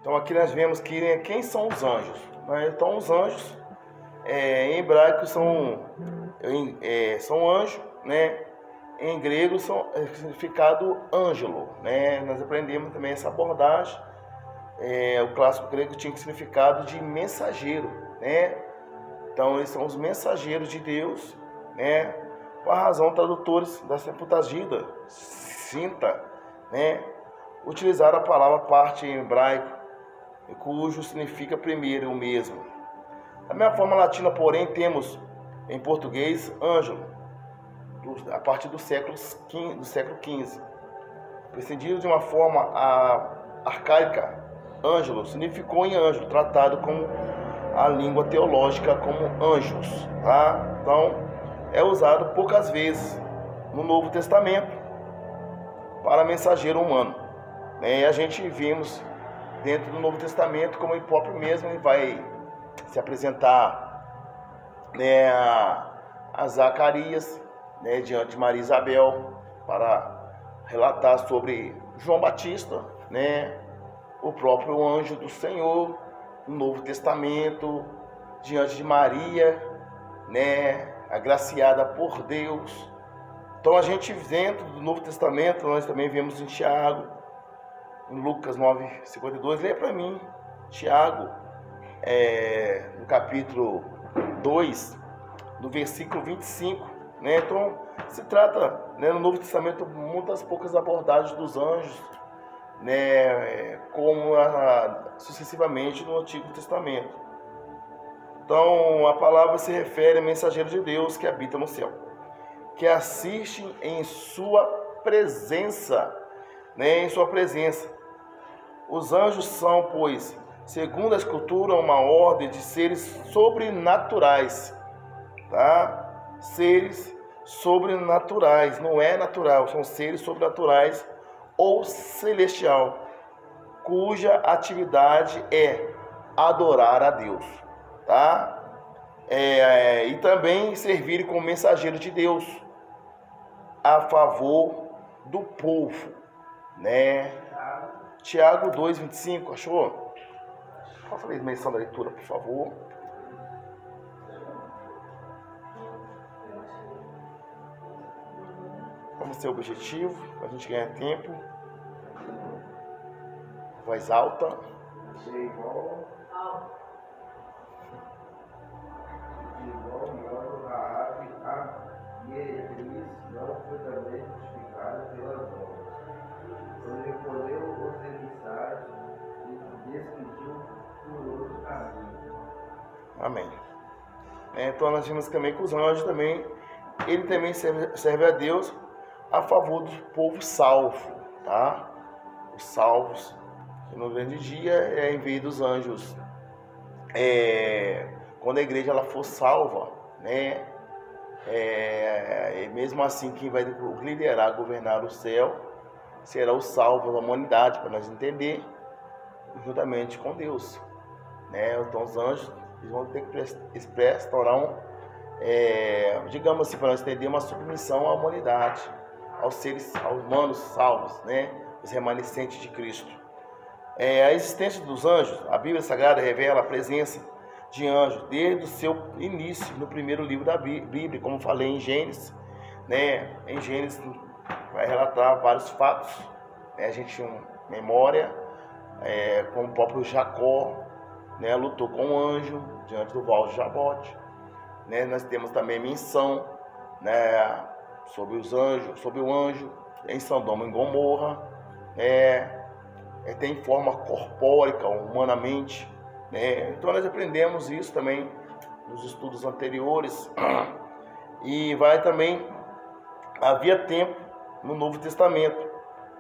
Então aqui nós vemos que quem são os anjos, né? Então os anjos, em hebraico são anjo, né? Em grego é significado ângelo, né? Nós aprendemos também essa abordagem. O clássico grego tinha significado de mensageiro, né? Então eles são os mensageiros de Deus, né? Por a razão, tradutores da Septuaginta, né? Utilizaram a palavra parte em hebraico, cujo significa primeiro o mesmo. Da mesma forma latina, porém, temos em português ângelo, a partir do século XV. Prescindido de uma forma arcaica, ângelo significou em anjo, tratado como a língua teológica como anjos, tá? Então, é usado poucas vezes no Novo Testamento para mensageiro humano, né? E a gente vimos dentro do Novo Testamento como ele próprio mesmo ele vai se apresentar, né, a Zacarias, né, diante de Maria Isabel, para relatar sobre João Batista, né, o próprio anjo do Senhor, no Novo Testamento, diante de Maria, né, agraciada por Deus. Então a gente dentro do Novo Testamento, nós também vemos em Tiago, em Lucas 9:52, leia para mim, Tiago, no capítulo 2, no versículo 25, né? Então se trata, né, no Novo Testamento muitas poucas abordagens dos anjos, né, como sucessivamente no Antigo Testamento. Então a palavra se refere a mensageiro de Deus que habita no céu, que assistem em sua presença, né, em sua presença. Os anjos são, pois, segundo a Escritura, uma ordem de seres sobrenaturais, tá? Seres sobrenaturais, não é natural, são seres sobrenaturais ou celestial, cuja atividade é adorar a Deus, tá? E também servir como mensageiro de Deus a favor do povo, né? Tiago 2:25, achou? Faça a menção da leitura, por favor. Vamos ter objetivo, para a gente ganhar tempo. Voz alta. De igual modo, a ave, a meretriz, não foi também justificada pelas obras. Ele recolheu os emissários e despediu por outro caminho. Amém. Então nós vimos também que os anjos também, ele também serve a Deus a favor do povo salvo, tá? Os salvos, que no grande dia, em vez dos anjos, quando a igreja ela for salva, né? Mesmo assim, quem vai liderar, governar o céu, será o salvo da humanidade, para nós entender, juntamente com Deus, né? Então os anjos eles vão ter que prestar digamos assim, para nós entender, uma submissão à humanidade, aos seres, aos humanos salvos, né? Os remanescentes de Cristo. A existência dos anjos, a Bíblia Sagrada revela a presença de anjos desde o seu início, no primeiro livro da Bíblia, como falei em Gênesis, né? Em Gênesis vai relatar vários fatos, né? A gente tem memória, como o próprio Jacó, né, lutou com um anjo diante do val de Jabote, né? Nós temos também menção, né, sobre os anjos, sobre o anjo em Sodoma e Gomorra, tem forma corpórica, humanamente, né? Então nós aprendemos isso também nos estudos anteriores. E vai também, havia tempo no Novo Testamento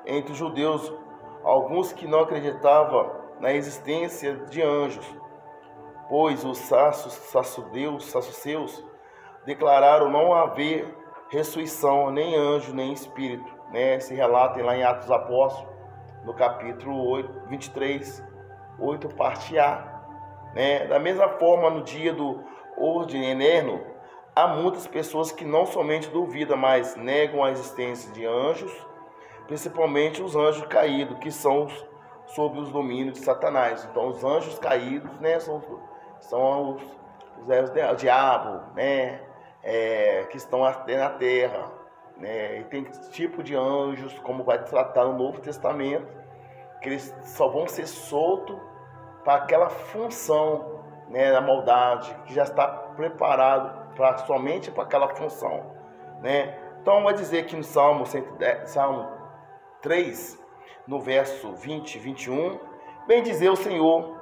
entre os judeus, alguns que não acreditavam na existência de anjos, pois os saduceus declararam não haver ressurreição, nem anjo, nem espírito, né? Se relata lá em Atos dos Apóstolos, no capítulo 23, 8, parte A, né? Da mesma forma, no dia do ordem eterno, há muitas pessoas que não somente duvidam, mas negam a existência de anjos, principalmente os anjos caídos, que são sob os domínios de Satanás. Então, os anjos caídos, né, são o diabo, né, que estão até na terra, né, e tem tipo de anjos, como vai tratar no Novo Testamento, que eles só vão ser soltos para aquela função, né, da maldade, que já está preparado somente para aquela função, né? Então vai dizer que no Salmo 3, no verso 20 e 21, bem dizer o Senhor,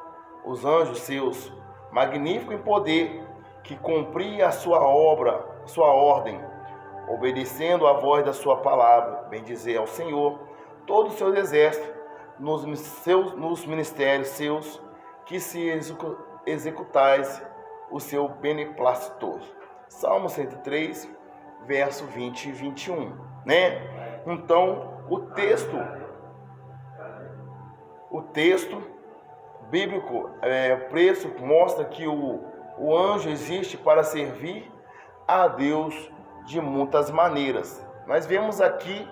os anjos seus, magnífico em poder, que cumpria a sua obra, sua ordem, obedecendo à voz da sua palavra, bem dizer ao Senhor, todos os seus exércitos, nos ministérios seus, que se executais o seu beneplácito. Salmo 103, verso 20 e 21, né? Então, o texto bíblico, preço mostra que o anjo existe para servir a Deus de muitas maneiras. Nós vemos aqui,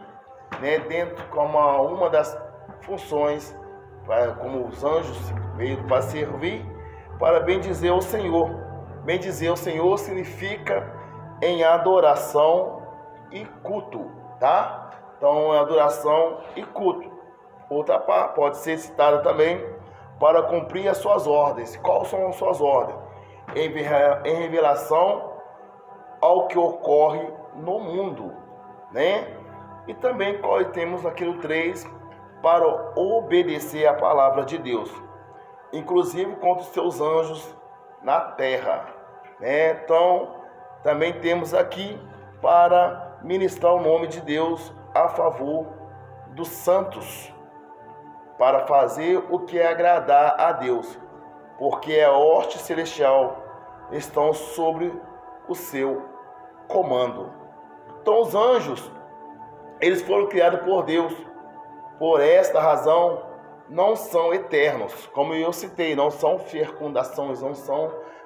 né, dentro como uma das funções, como os anjos veio para servir, para bendizer o Senhor. Bendizer o Senhor significa em adoração e culto, tá? Então, adoração e culto. Outra parte pode ser citada também para cumprir as suas ordens. Quais são as suas ordens? Em revelação ao que ocorre no mundo, né? E também temos aqui no 3, para obedecer a palavra de Deus, inclusive contra os seus anjos na terra, né? Então, também temos aqui para ministrar o nome de Deus a favor dos santos, para fazer o que é agradar a Deus, porque a hoste celestial estão sobre o seu comando. Então, os anjos, eles foram criados por Deus. Por esta razão, não são eternos, como eu citei, não são fecundações,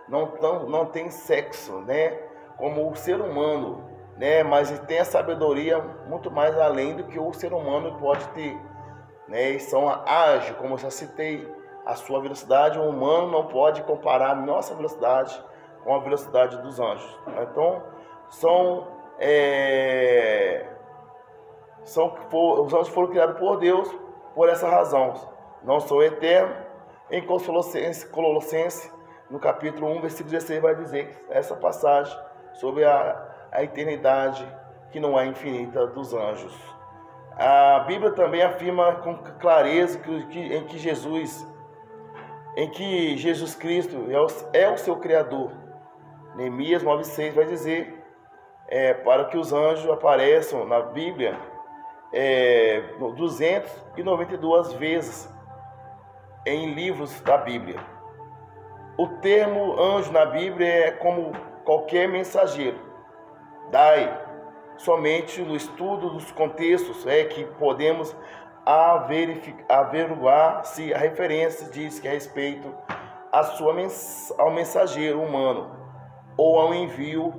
não tem sexo, né? Como o ser humano, né? Mas tem a sabedoria muito mais além do que o ser humano pode ter, né? E são ágeis, como eu já citei, a sua velocidade, o humano não pode comparar a nossa velocidade com a velocidade dos anjos. Então, os anjos foram criados por Deus por essa razão. Não são eternos. Em Colossenses, no capítulo 1, versículo 16, vai dizer essa passagem sobre a eternidade que não é infinita dos anjos. A Bíblia também afirma com clareza em que Jesus Cristo é o seu Criador. Neemias 9,6 vai dizer para que os anjos apareçam na Bíblia 292 vezes em livros da Bíblia. O termo anjo na Bíblia é como qualquer mensageiro. Daí, somente no estudo dos contextos é que podemos averiguar se a referência diz que é a respeito ao mensageiro humano ou ao envio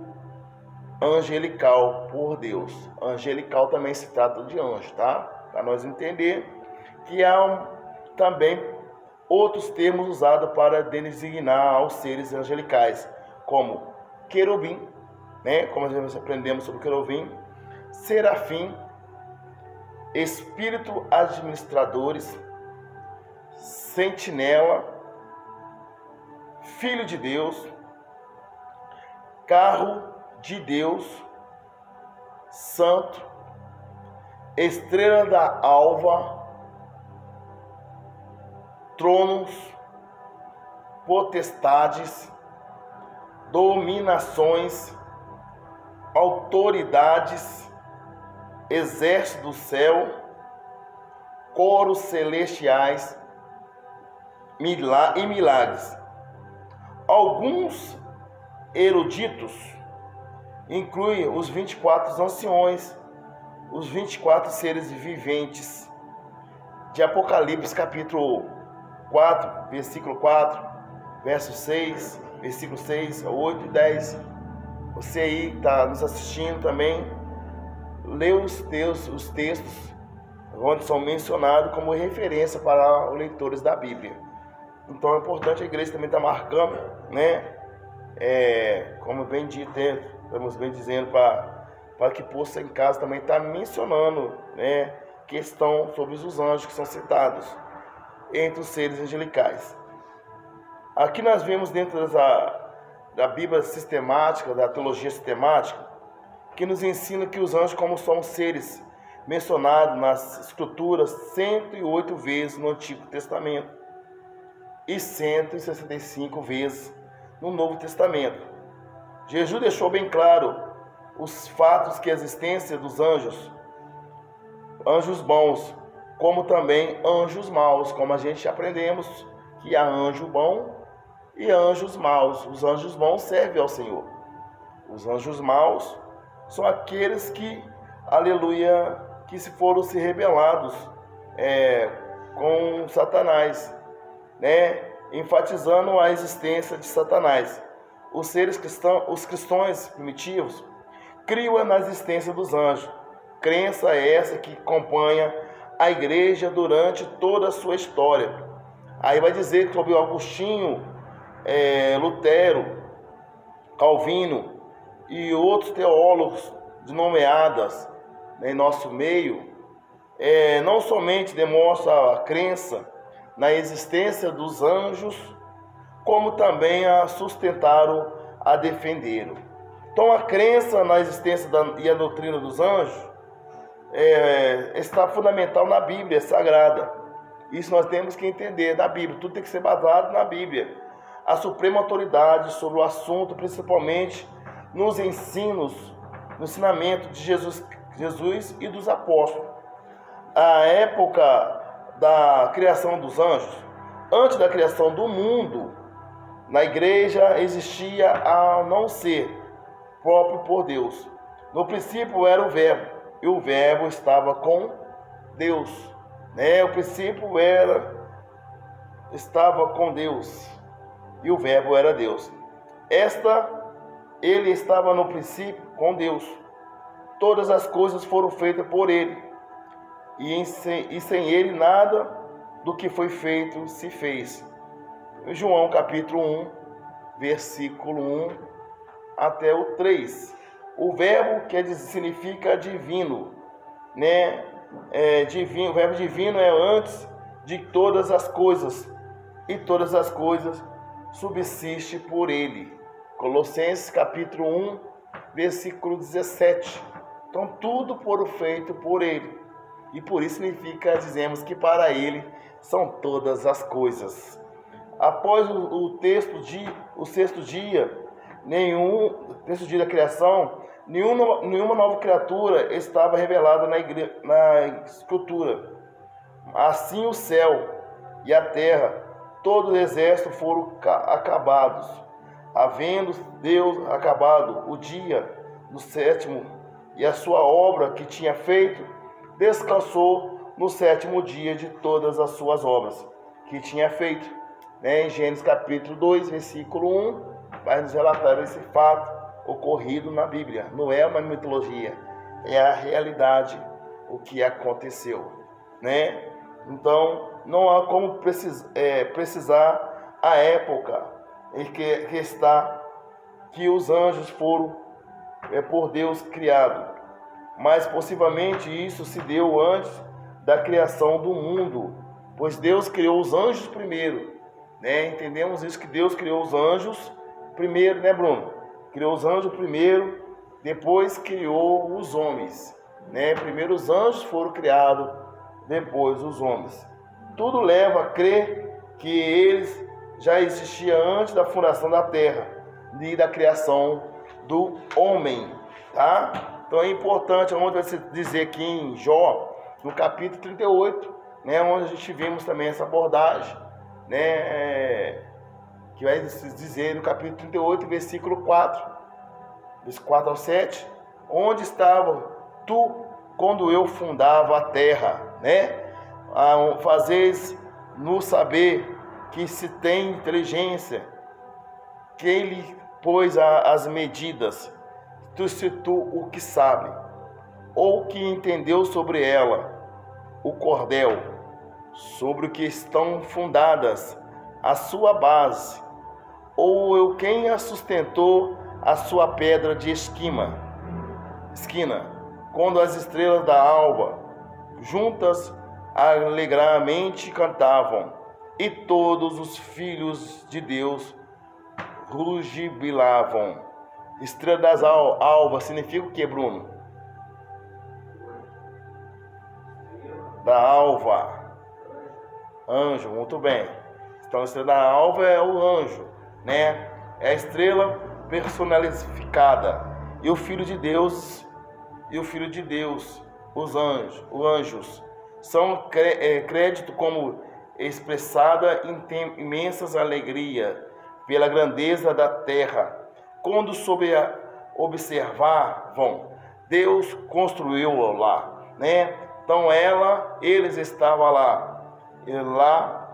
angelical por Deus. Angelical também se trata de anjo, tá? Para nós entender que há também outros termos usados para designar aos seres angelicais, como querubim, né? Como nós aprendemos sobre querubim, serafim, espírito administradores, sentinela, filho de Deus, carro de Deus, santo, estrela da alva, tronos, potestades, dominações, autoridades, exército do céu, coros celestiais e milagres. Alguns eruditos incluem os 24 anciões, os 24 seres viventes de Apocalipse capítulo 4, versículo 4, verso 6, versículo 6, 8 e 10. Você aí está nos assistindo também, lê os textos, onde são mencionados como referência para os leitores da Bíblia. Então é importante a igreja também estar marcando, né? Como bem dito, estamos bem dizendo, para que possa em casa também estar mencionando, né, questão sobre os anjos que são citados entre os seres angelicais. Aqui nós vemos dentro da Bíblia sistemática, da teologia sistemática, que nos ensina que os anjos, como são seres mencionados nas Escrituras 108 vezes no Antigo Testamento e 165 vezes no Novo Testamento. Jesus deixou bem claro os fatos que a existência dos anjos bons, como também anjos maus, como a gente aprendemos que há anjo bom e anjos maus. Os anjos bons servem ao Senhor. Os anjos maus são aqueles que, aleluia, que foram se rebelados com Satanás, né? Enfatizando a existência de Satanás. Os seres cristãos, os cristãos primitivos, criam na existência dos anjos. Crença essa que acompanha a igreja durante toda a sua história. Aí vai dizer sobre Agostinho, Lutero, Calvino e outros teólogos de nomeadas em nosso meio, não somente demonstra a crença na existência dos anjos, como também a sustentaram, a defenderam. Então a crença na existência e a doutrina dos anjos está fundamental na Bíblia Sagrada. Isso nós temos que entender da Bíblia, tudo tem que ser baseado na Bíblia. A suprema autoridade sobre o assunto, principalmente nos ensinos, no ensinamento de Jesus e dos apóstolos. A época da criação dos anjos, antes da criação do mundo, na igreja existia a não ser próprio por Deus. No princípio era o Verbo, e o Verbo estava com Deus, né? O princípio estava com Deus, e o Verbo era Deus. Ele estava no princípio com Deus. Todas as coisas foram feitas por ele, e sem ele nada do que foi feito se fez. João capítulo 1, versículo 1 até o 3. O verbo significa divino, né? Divino, o verbo divino é antes de todas as coisas, e todas as coisas subsistem por ele. Colossenses capítulo 1, versículo 17. Então tudo foi feito por ele, e por isso dizemos que para ele são todas as coisas. Após o sexto dia da criação, nenhuma nova criatura estava revelada na Escritura. Assim o céu e a terra, todo o exército foram acabados. Havendo Deus acabado o dia do sétimo e a sua obra que tinha feito, descansou no sétimo dia de todas as suas obras que tinha feito. Em Gênesis capítulo 2, versículo 1, vai nos relatar esse fato ocorrido na Bíblia. Não é uma mitologia, é a realidade, o que aconteceu, né? Então, não há como precisar a época em que os anjos foram por Deus criados, mas possivelmente isso se deu antes da criação do mundo, pois Deus criou os anjos primeiro, né? Entendemos isso, que Deus criou os anjos primeiro, né, Bruno? Criou os anjos primeiro, depois criou os homens, né? Primeiro os anjos foram criados, depois os homens. Tudo leva a crer que eles já existiam antes da fundação da terra e da criação do homem, tá? Então é importante, onde vai se dizer aqui em Jó, no capítulo 38, né, onde a gente vimos também essa abordagem, né, que vai se dizer no capítulo 38, versículo 4 ao 7, onde estava tu quando eu fundava a terra, né? Fazeis no saber que se tem inteligência, que ele pôs as medidas, se tu o que sabe, ou que entendeu sobre ela, o cordel, sobre o que estão fundadas a sua base, ou quem a sustentou a sua pedra de esquina, quando as estrelas da alva juntas alegremente cantavam, e todos os filhos de Deus rugibilavam. Estrela das alvas significa o que, Bruno? Da alva. Anjo, muito bem. Então, a estrela da alva é o anjo, né? É a estrela personificada. E o Filho de Deus, os anjos, são crédito como expressada em imensas alegria pela grandeza da terra. Quando observavam, Deus construiu lá, né? Então eles estavam lá,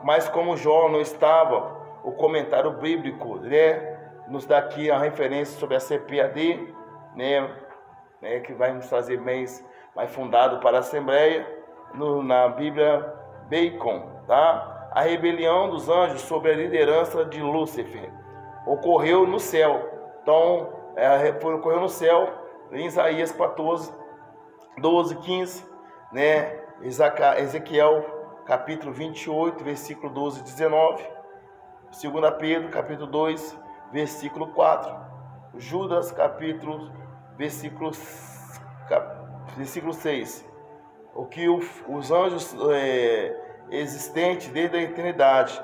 mas como Jó não estava, o comentário bíblico, né, nos dá aqui a referência sobre a CPAD, né, que vai nos trazer mais fundado para a Assembleia, na Bíblia Bacon, tá? A rebelião dos anjos sob a liderança de Lúcifer ocorreu no céu. Então, ocorreu no céu, em Isaías 14, 12, 15, né? Ezequiel, capítulo 28, versículo 12 e 19. 2 Pedro, capítulo 2, versículo 4. Judas, versículo 6. O que os anjos existentes desde a eternidade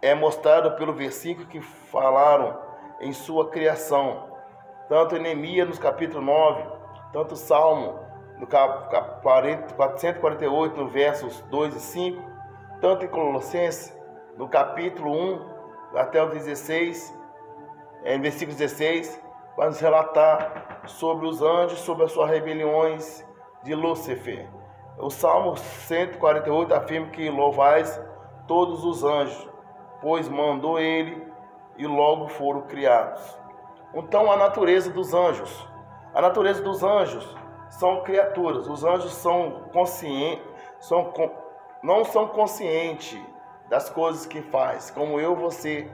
é mostrado pelo versículo que falaram em sua criação. Tanto em Neemias, no capítulo 9, tanto Salmo, no 448, no versos 2 e 5, tanto em Colossenses, no capítulo 1, até o 16, versículo 16, vai nos relatar sobre os anjos, sobre as suas rebeliões de Lúcifer. O Salmo 148 afirma que louvais todos os anjos, pois mandou ele e logo foram criados. Então, a natureza dos anjos. A natureza dos anjos são criaturas. Os anjos são conscientes, não são conscientes das coisas que faz, como eu e você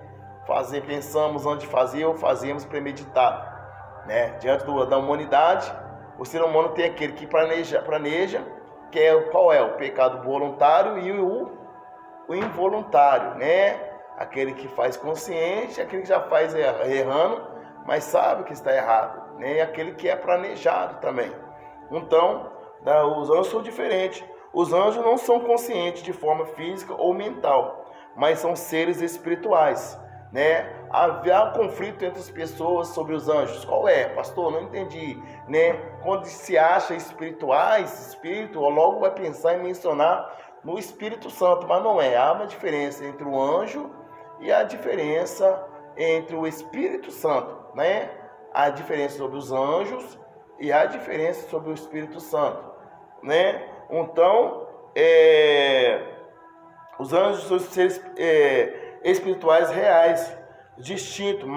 pensamos antes de fazer ou fazemos premeditado, né? Diante da humanidade, o ser humano tem aquele que planeja, que é qual é o pecado voluntário e o involuntário, né? Aquele que faz consciente, aquele que já faz errando, mas sabe que está errado, né? E aquele que é planejado também. Então, os anjos são diferentes. Os anjos não são conscientes de forma física ou mental, mas são seres espirituais, né? Havia conflito entre as pessoas sobre os anjos. Qual é, pastor? Não entendi, né? Quando se acha espirituais, espírito, logo vai pensar em mencionar no Espírito Santo, mas não é. Há uma diferença entre o anjo e a diferença entre o Espírito Santo, né? A diferença sobre os anjos e a diferença sobre o Espírito Santo, né? Então, os anjos são seres espirituais reais, distintos,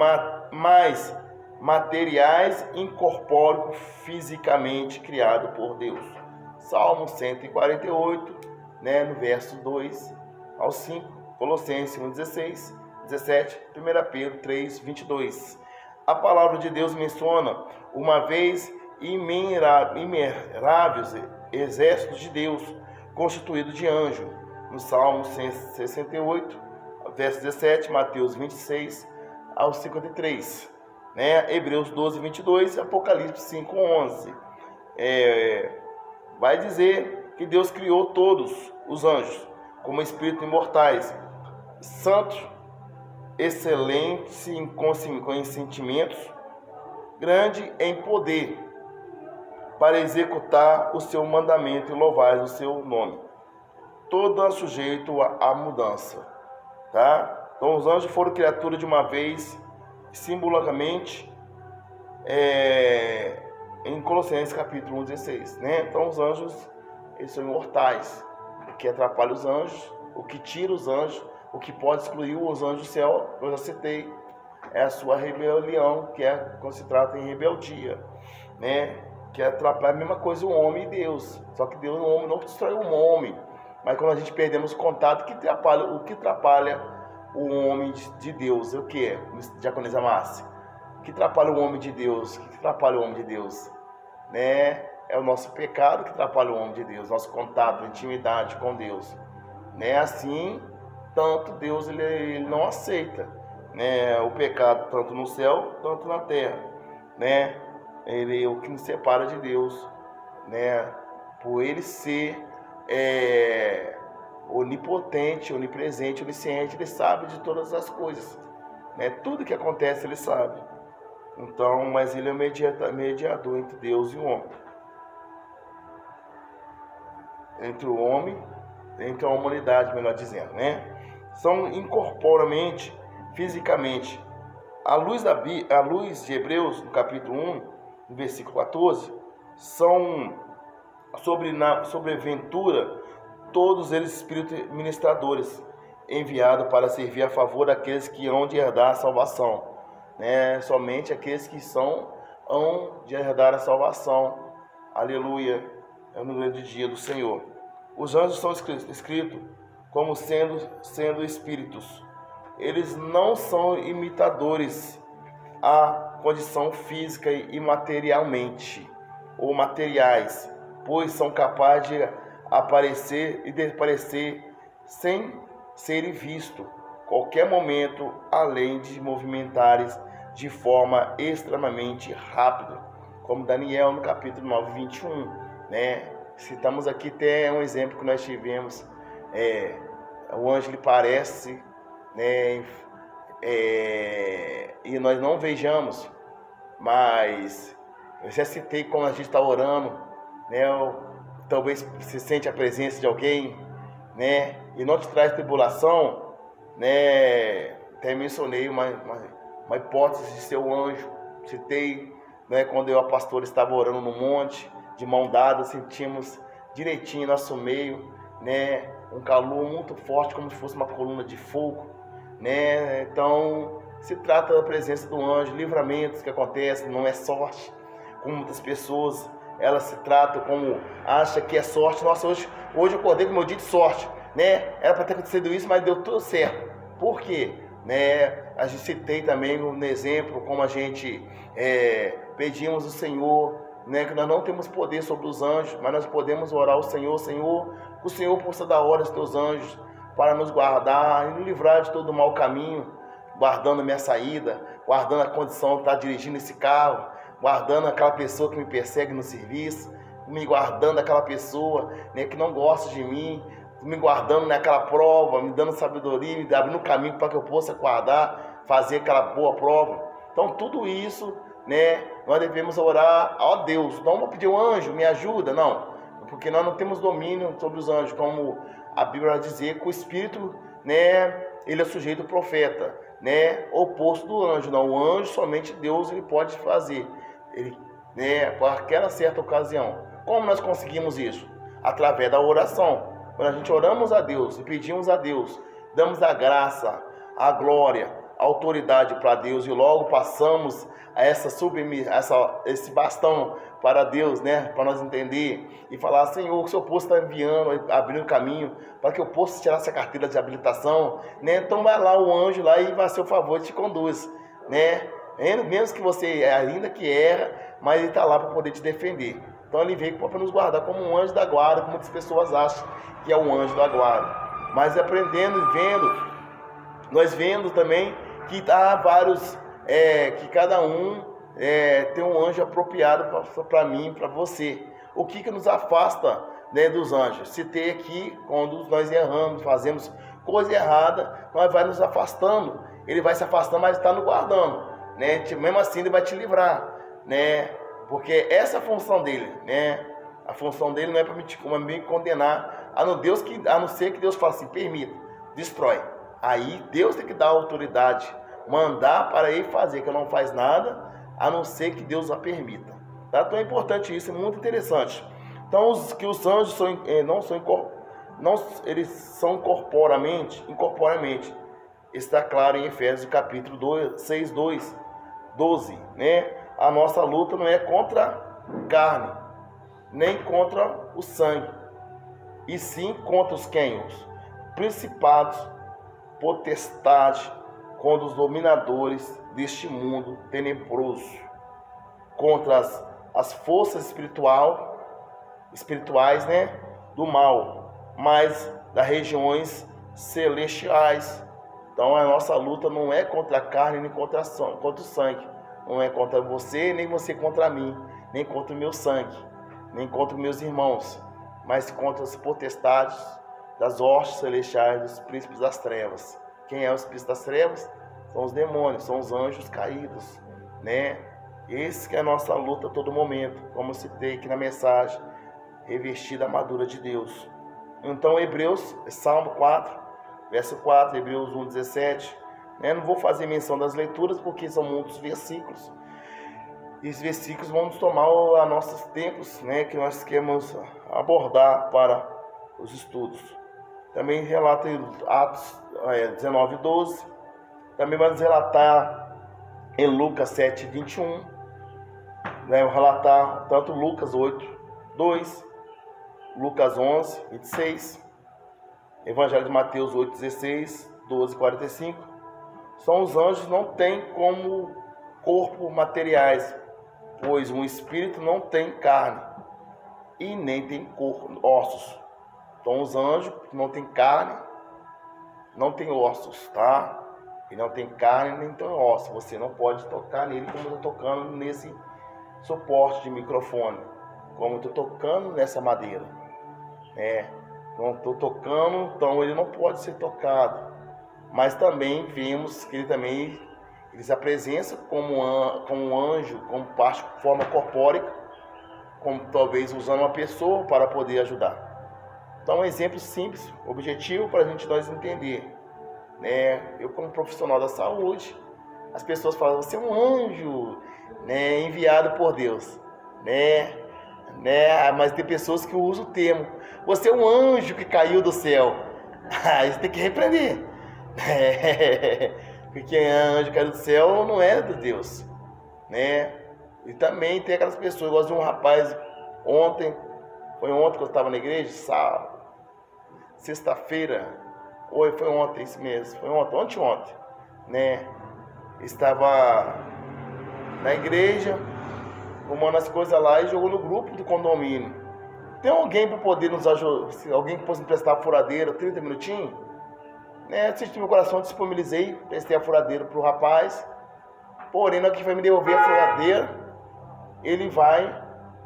mas materiais, incorpóreos, fisicamente criados por Deus. Salmo 148, né, no verso 2 ao 5, Colossenses 1, 16, 17, 1 Pedro 3, 22. A palavra de Deus menciona uma vez imeráveis exércitos de Deus, constituído de anjos, no Salmo 168, verso 17, Mateus 26 ao 53, né? Hebreus 12, 22, Apocalipse 5, 11. Vai dizer que Deus criou todos os anjos como espíritos imortais, santos, excelentes em sentimentos, grande em poder, para executar o seu mandamento e louvar o seu nome. Todo é sujeito à mudança, tá? Então, os anjos foram criaturas de uma vez, simbolicamente, em Colossenses capítulo 1, 16, né? Então, os anjos, eles são imortais. O que atrapalha os anjos, o que tira os anjos, o que pode excluir os anjos do céu, eu já citei, é a sua rebelião, que quando se trata em rebeldia, né? que atrapalha a mesma coisa o homem e Deus. Só que Deus, o homem não destrói o homem. Mas quando a gente perdemos o contato, o que atrapalha o homem de Deus? O que é? Diaconisa Márcia. O que atrapalha o homem de Deus? O que atrapalha o homem de Deus? Né? É o nosso pecado que atrapalha o homem de Deus, nosso contato, intimidade com Deus. Né? Assim, tanto Deus ele não aceita, né? O pecado tanto no céu, tanto na terra. Né? Ele é o que nos separa de Deus. Né? Por ele ser onipotente, onipresente, onisciente, ele sabe de todas as coisas. Né? Tudo que acontece ele sabe. Então, mas ele é o mediador entre Deus e o homem. Entre o homem, entre a humanidade, melhor dizendo, né? São incorporeamente, fisicamente. À luz de Hebreus, no capítulo 1, no versículo 14, são sobreventura todos eles espíritos ministradores, enviados para servir a favor daqueles que hão de herdar a salvação. Né? Somente aqueles que hão de herdar a salvação. Aleluia, é no grande dia do Senhor. Os anjos são escritos como sendo espíritos. Eles não são imitadores à condição física e materialmente, ou materiais, pois são capazes de aparecer e desaparecer sem serem vistos qualquer momento, além de movimentares de forma extremamente rápida, como Daniel no capítulo 9, 21, né? Citamos aqui até um exemplo que nós tivemos, o anjo lhe parece, né? E nós não vejamos, mas eu já citei como a gente está orando, né? Talvez se sente a presença de alguém, né? E não te traz tribulação, né? Até mencionei uma hipótese de ser o anjo. Citei, né? Quando eu e a pastora estava orando no monte, de mão dada, sentimos direitinho nosso meio, né? Um calor muito forte, como se fosse uma coluna de fogo, né? Então, se trata da presença do anjo, livramentos que acontecem, não é sorte, como muitas pessoas elas se tratam como acha que é sorte. Nossa, hoje eu acordei com o meu dia de sorte, né? Era para ter acontecido isso, mas deu tudo certo. Por quê? Né? A gente citei também no exemplo como a gente pedimos ao Senhor, né? Que nós não temos poder sobre os anjos, mas nós podemos orar ao Senhor, Senhor, que o Senhor possa dar ordem aos teus anjos para nos guardar e nos livrar de todo o mau caminho, guardando a minha saída, guardando a condição de estar dirigindo esse carro, guardando aquela pessoa que me persegue no serviço, me guardando aquela pessoa, né, que não gosta de mim, me guardando naquela prova, me dando sabedoria, me abrindo caminho para que eu possa guardar, fazer aquela boa prova. Então tudo isso, né, nós devemos orar a Deus. Não vou pedir um anjo, me ajuda, não, porque nós não temos domínio sobre os anjos, como a Bíblia vai dizer que o Espírito, né, ele é sujeito ao profeta, né, oposto do anjo. Não, o anjo somente Deus ele pode fazer. Ele, né, para aquela certa ocasião. Como nós conseguimos isso? Através da oração. Quando a gente oramos a Deus e pedimos a Deus, damos a graça, a glória, a autoridade para Deus e logo passamos a esse bastão para Deus, né, para nós entender e falar: Senhor, o Senhor possa estar enviando, abrindo caminho para que eu possa tirar essa carteira de habilitação, né? Então vai lá o anjo lá e vai a seu favor e te conduz, né? Mesmo que você ainda que erra, mas ele está lá para poder te defender. Então ele veio para nos guardar como um anjo da guarda, como muitas pessoas acham que é um anjo da guarda. Mas aprendendo e vendo, nós vendo também que há vários, que cada um tem um anjo apropriado para mim, para você. O que nos afasta, né, dos anjos? Citei aqui, quando nós erramos, fazemos coisa errada, nós vai nos afastando. Ele vai se afastando, mas está nos guardando. Né? Mesmo assim ele vai te livrar, né? Porque essa é a função dele, né? A função dele não é para me condenar, a não ser que Deus fale assim: permita, destrói. Aí Deus tem que dar autoridade, mandar para ele fazer, que ele não faz nada, a não ser que Deus a permita. Tá? Então é importante isso, é muito interessante. Então os anjos eles são corporeamente, está claro em Efésios capítulo 6, 12, né? A nossa luta não é contra carne, nem contra o sangue, e sim contra os quem? Os principados, potestade, contra os dominadores deste mundo tenebroso, contra as forças espirituais, né, do mal, mas das regiões celestiais. Então a nossa luta não é contra a carne nem contra o sangue, não é contra você, nem você contra mim, nem contra o meu sangue, nem contra os meus irmãos, mas contra as potestades das hostes celestiais, dos príncipes das trevas. Quem é os príncipes das trevas? São os demônios, são os anjos caídos, né? Esse que é a nossa luta a todo momento, como citei aqui na mensagem, revestir da armadura de Deus. Então, Hebreus, Salmo 4, verso 4, Hebreus 1, 17, né? Não vou fazer menção das leituras, porque são muitos versículos, e os versículos vão nos tomar a nossos tempos, né, que nós queremos abordar para os estudos. Também relata em Atos 19, 12, também vamos relatar em Lucas 7, 21, né, relatar tanto Lucas 8, 2, Lucas 11, 26, Evangelho de Mateus 8, 16, 12, 45. São os anjos, não têm como corpo materiais, pois um espírito não tem carne e nem tem ossos. Então os anjos não tem carne, não tem ossos, tá? E não tem carne nem tem ossos. Você não pode tocar nele como eu estou tocando nesse suporte de microfone, como eu estou tocando nessa madeira, né? Não estou tocando, então ele não pode ser tocado. Mas também vemos que ele se apresenta como um anjo, como forma corpórea, como talvez usando uma pessoa para poder ajudar. Então, um exemplo simples, objetivo para nós entender, né? Eu, como profissional da saúde, as pessoas falam: você é um anjo, né, enviado por Deus, né? Mas tem pessoas que usam o termo: você é um anjo que caiu do céu. Aí você tem que repreender. Porque anjo caiu do céu não é de Deus, né? E também tem aquelas pessoas, eu gosto de um rapaz foi ontem que eu estava na igreja, sexta-feira, foi ontem, isso mesmo, foi ontem, né? Estava na igreja, arrumando as coisas lá e jogou no grupo do condomínio. Tem alguém para poder nos ajudar, alguém que possa emprestar a furadeira, 30 minutinhos? Né? Senti meu coração, disponibilizei, prestei a furadeira para o rapaz. Porém, na hora que vai me devolver a furadeira, ele vai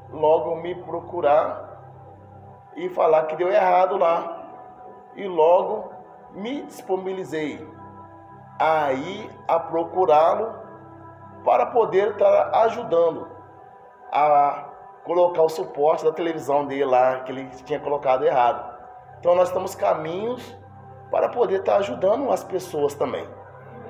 logo me procurar e falar que deu errado lá. E logo me disponibilizei aí a procurá-lo para poder estar ajudando a colocar o suporte da televisão dele lá, que ele tinha colocado errado. Então nós estamos caminhos para poder estar ajudando as pessoas também,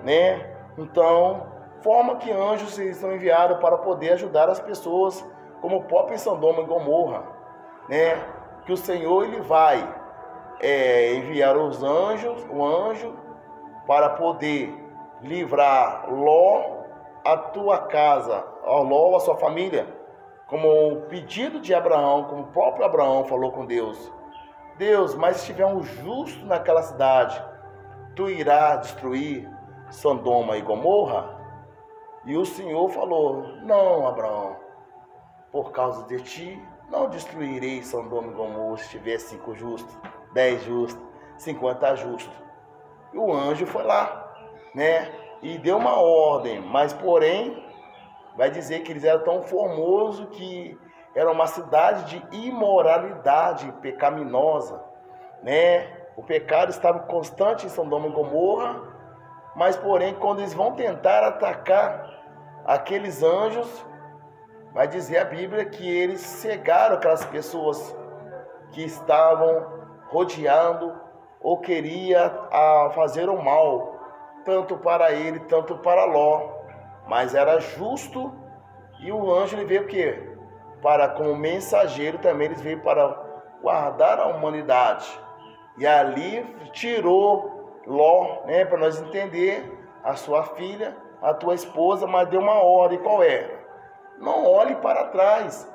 né? Então, forma que anjos são enviados para poder ajudar as pessoas, como o próprio Sodoma e Gomorra, né? Que o Senhor ele vai enviar o anjo para poder livrar Ló, a tua casa, Ló, a sua família, como o pedido de Abraão, como o próprio Abraão falou com Deus. Deus, mas se tiver um justo naquela cidade, tu irás destruir Sodoma e Gomorra? E o Senhor falou: não, Abraão, por causa de ti, não destruirei Sodoma e Gomorra se tiver 5 justos, 10 justos, 50 justos. E o anjo foi lá, né? E deu uma ordem, mas porém, vai dizer que eles eram tão formosos que era uma cidade de imoralidade pecaminosa, né? O pecado estava constante em Sodoma e Gomorra, mas porém, quando eles vão tentar atacar aqueles anjos, vai dizer a Bíblia que eles cegaram aquelas pessoas que estavam rodeando ou queria fazer o mal, tanto para ele, tanto para Ló. Mas era justo, e o anjo ele veio o quê? Como mensageiro também, eles veio para guardar a humanidade. E ali tirou Ló, né, para nós entender, a sua filha, a tua esposa, mas deu uma ordem. Qual era? Não olhe para trás,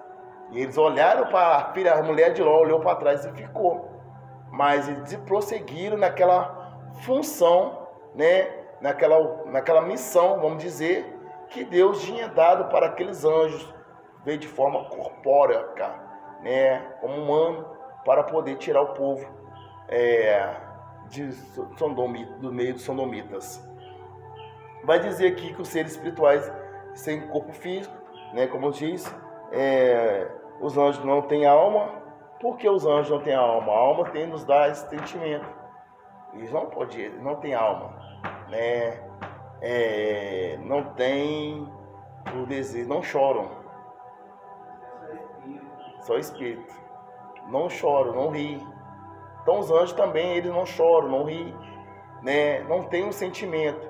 E eles olharam para a filha, a mulher de Ló olhou para trás e ficou. Mas eles prosseguiram naquela função, né? naquela missão, vamos dizer, que Deus tinha dado para aqueles anjos, veio de forma corpórea, né? Como humano, para poder tirar o povo do meio dos sodomitas. Vai dizer aqui que os seres espirituais sem corpo físico, né? Como eu disse, os anjos não têm alma. Por que os anjos não têm alma? A alma tem nos dá esse sentimento. Eles não têm alma, né? Não tem o desejo, não choram. Só espírito. Não choram, não ri. Então os anjos também, eles não choram, não ri, né? Não tem um sentimento,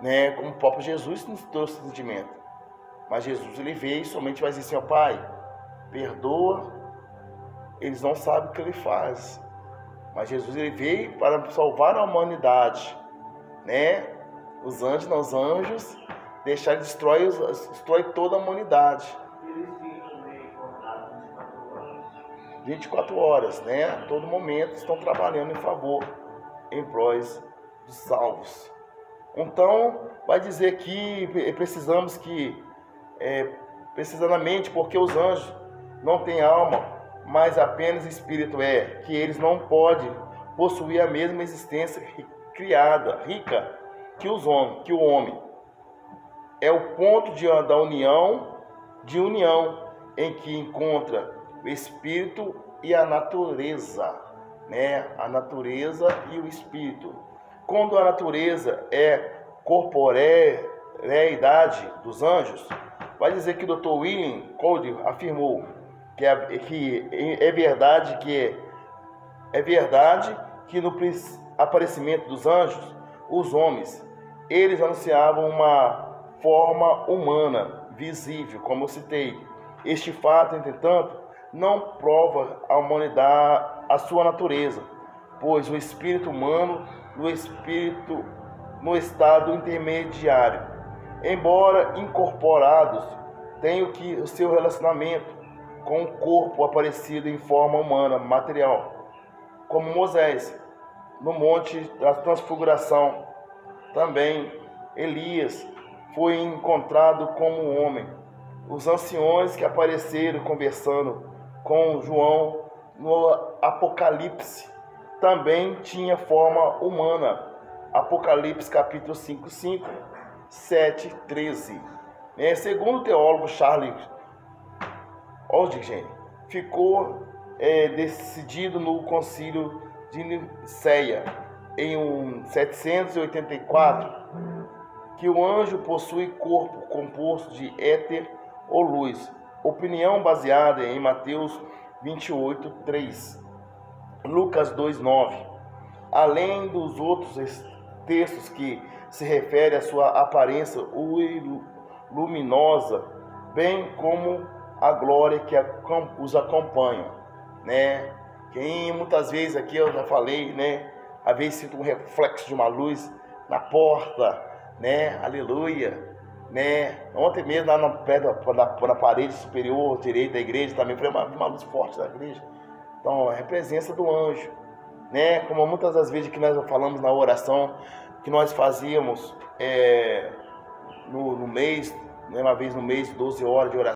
né? Como o próprio Jesus nos trouxe sentimento. Mas Jesus, ele veio e somente vai dizer assim, ó Pai, perdoa, eles não sabem o que ele faz. Mas Jesus, ele veio para salvar a humanidade, né? Os anjos deixar destrói toda a humanidade. Eles ficam meio contados 24 horas. 24 horas, né? A todo momento estão trabalhando em favor, em prós dos salvos. Então, vai dizer que precisamos precisamente porque os anjos não têm alma, mas apenas espírito que eles não podem possuir a mesma existência criada, rica, que o homem. É o ponto da união, em que encontra o espírito e a natureza, né? A natureza e o espírito. Quando a natureza é corporeidade dos anjos, vai dizer que o Dr. William Cody afirmou que é verdade que no aparecimento dos anjos, os homens, eles anunciavam uma forma humana, visível, como eu citei. Este fato, entretanto, não prova a humanidade, a sua natureza, pois o espírito humano, no estado intermediário, embora incorporados, tem o seu relacionamento com o corpo aparecido em forma humana, material, como Moisés, no Monte da Transfiguração. Também Elias foi encontrado como homem. Os anciões que apareceram conversando com João no Apocalipse também tinha forma humana. Apocalipse capítulo 5, 7, 13. Segundo o teólogo Charles Origen, ficou decidido no Concílio de Nicéia, em 784, que o anjo possui corpo composto de éter ou luz. Opinião baseada em Mateus 28, 3, Lucas 2, 9. Além dos outros textos que se referem à sua aparência luminosa, bem como a glória que os acompanha, né? Quem muitas vezes aqui eu já falei, né? Às vezes sinto um reflexo de uma luz na porta, né? Aleluia, né? Ontem mesmo lá na parede superior direita da igreja também foi uma luz forte da igreja. Então é a presença do anjo, né? Como muitas das vezes que nós falamos na oração que nós fazíamos no mês, né? Uma vez no mês, 12 horas de oração.